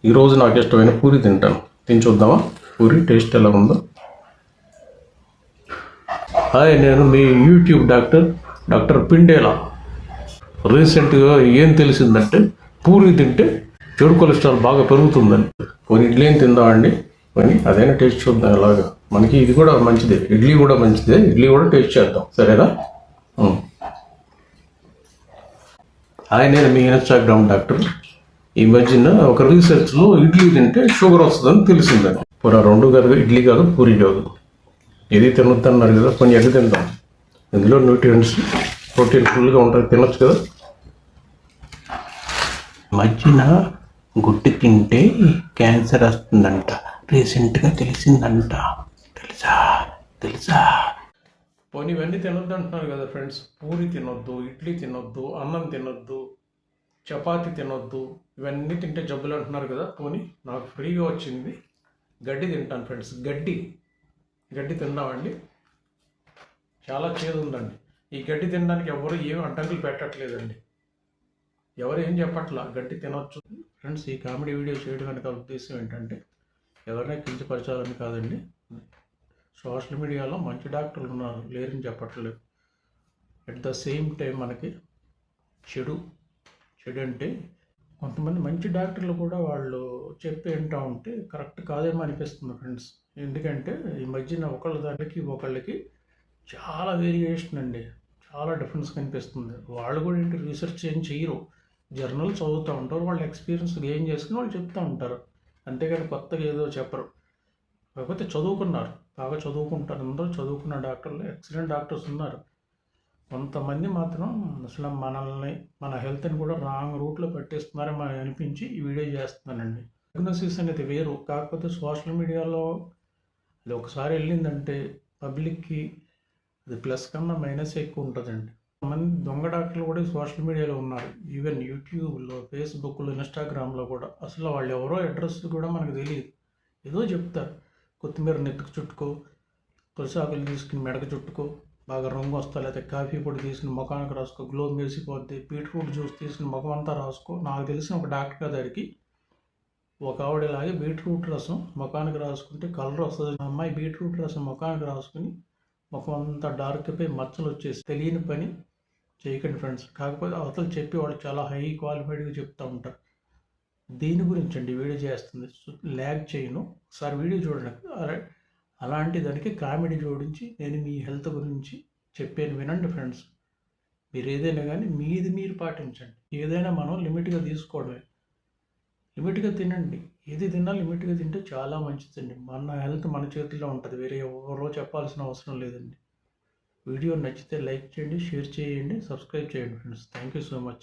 ఈరోజు నాకు ఇష్టమైన పూరి తింటాను. తిని చూద్దామా పూరి టేస్ట్ ఎలా ఉందో. హాయ్, నేను మీ యూట్యూబ్ డాక్టర్ పిండేలా. రీసెంట్గా ఏం తెలిసిందంటే పూరి తింటే చెడు కొలెస్ట్రాల్ బాగా పెరుగుతుందని. కొన్ని ఇడ్లీ తిందామండి, కానీ అదైనా టేస్ట్ చూద్దాం ఎలాగా. మనకి ఇది కూడా మంచిదే, ఇడ్లీ కూడా మంచిదే. ఇడ్లీ కూడా టేస్ట్ చేద్దాం, సరేనా? హాయ్, నేను మీ ఇన్స్టాగ్రామ్ డాక్టర్. ఈ మధ్యన ఒక రీసెర్చ్లో ఇడ్లీ తింటే షుగర్ వస్తుందని తెలిసిందని. పూరా రెండు కాదు, ఇడ్లీ కాదు, పూరి కాదు, ఏది తినొద్దన్నారు కదా, కొన్ని ఎగ్ తిందాం. ఇందులో న్యూట్రియంట్స్, ప్రోటీన్ ఫుల్గా ఉంటుంది, తినొచ్చు కదా. మధ్యన గుడ్డు తింటే క్యాన్సర్ వస్తుందంట, రీసెంట్గా తెలిసిందంట. తెలుసా పోనీ ఇవన్నీ తినొద్దు అంటున్నారు కదా ఫ్రెండ్స్. పూరి తినొద్దు, ఇడ్లీ తినొద్దు, అన్నం తినొద్దు, చపాతి తినొద్దు, ఇవన్నీ తింటే జబ్బులు అంటున్నారు కదా. పోనీ నాకు ఫ్రీగా వచ్చింది గడ్డి తింటాను ఫ్రెండ్స్. గడ్డి తిందామండి. చాలా చేదు ఉందండి. ఈ గడ్డి తినడానికి ఎవరు ఏం అడ్డంకులు పెట్టట్లేదండి, ఎవరు ఏం చెప్పట్లా, గడ్డి తినొచ్చు ఫ్రెండ్స్. ఈ కామెడీ వీడియో చేయడం వెనక ఉద్దేశం ఏంటంటే ఎవరైనా కించపరచాలని కాదండి. సోషల్ మీడియాలో మంచి డాక్టర్లు ఉన్నారు, లేరని చెప్పట్లేదు. అట్ ద సేమ్ టైం మనకి చెడు అంటే కొంతమంది మంచి డాక్టర్లు కూడా వాళ్ళు చెప్పి వింటూ ఉంటే కరెక్ట్ కాదేమో అనిపిస్తుంది ఫ్రెండ్స్. ఎందుకంటే ఈ మధ్యన ఒకళ్ళకి చాలా వేరియేషన్ అండి, చాలా డిఫరెన్స్ కనిపిస్తుంది. వాళ్ళు కూడా ఏంటి రీసెర్చ్ ఏం చేయరు, జర్నల్ చదువుతూ ఉంటారు, వాళ్ళ ఎక్స్పీరియన్స్ గెయిన్ చేసుకుని వాళ్ళు చెప్తూ ఉంటారు, అంతేగాని కొత్తగా ఏదో చెప్పరు. కాకపోతే చదువుకున్నారు, బాగా చదువుకుంటారు, అందరూ చదువుకున్న డాక్టర్లు, ఎక్సలెంట్ డాక్టర్స్ ఉన్నారు. కొంతమంది మాత్రం అసలు మన హెల్త్ని కూడా రాంగ్ రూట్లో పట్టేస్తున్నారని అనిపించి ఈ వీడియో చేస్తున్నానండి. డయాగ్నోసిస్ అనేది వేరు, కాకపోతే సోషల్ మీడియాలో అది ఒకసారి వెళ్ళిందంటే పబ్లిక్కి అది ప్లస్ కన్నా మైనస్ ఎక్కువ ఉంటుందండి. కొంతమంది దొంగ డాక్టర్లు కూడా సోషల్ మీడియాలో ఉన్నారు, ఈవెన్ యూట్యూబ్లో, ఫేస్బుక్లో, ఇన్స్టాగ్రామ్లో కూడా. అసలు వాళ్ళు ఎవరో అడ్రస్ కూడా మనకు తెలియదు, ఏదో చెప్తారు. కొత్తిమీర నెత్తుకు చుట్టుకో, తులసి ఆకులు తీసుకుని మెడకు చుట్టుకో, బాగా రంగు వస్తా, లేకపోతే కాఫీ పొడి తీసుకుని ముఖానికి రాసుకో, గ్లో మెరిసిపోద్ది, బీట్రూట్ జ్యూస్ తీసుకుని ముఖం అంతా రాసుకో. నాకు తెలిసిన ఒక డాక్టర్ గారికి ఒక ఆవిడలాగే బీట్రూట్ రసం ముఖానికి రాసుకుంటే కలర్ వస్తుంది. అమ్మాయి బీట్రూట్ రసం ముఖానికి రాసుకుని ముఖం అంతా డార్క్ అయిపోయి మచ్చలు వచ్చేసి. తెలియని పని చేయకండి ఫ్రెండ్స్. కాకపోతే అవతలు చెప్పి వాళ్ళు చాలా హై క్వాలిఫైడ్గా చెప్తూ ఉంటారు. దీని గురించి అండి వీడియో చేస్తుంది, ల్యాగ్ చేయను. ఒకసారి వీడియో చూడండి. అలాంటి దానికి కామెడీ జోడించి నేను మీ హెల్త్ గురించి చెప్పాను, వినండి ఫ్రెండ్స్. మీరు ఏదైనా కానీ మీరు పాటించండి. ఏదైనా మనం లిమిట్గా తీసుకోవడమే, లిమిట్గా తినండి. ఏది తిన్నా లిమిట్గా తింటే చాలా మంచిదండి. మన హెల్త్ మన చేతుల్లో ఉంటుంది, వేరే ఎవరో చెప్పాల్సిన అవసరం లేదండి. వీడియో నచ్చితే లైక్ చేయండి, షేర్ చేయండి, సబ్స్క్రైబ్ చేయండి friends. Thank you so much.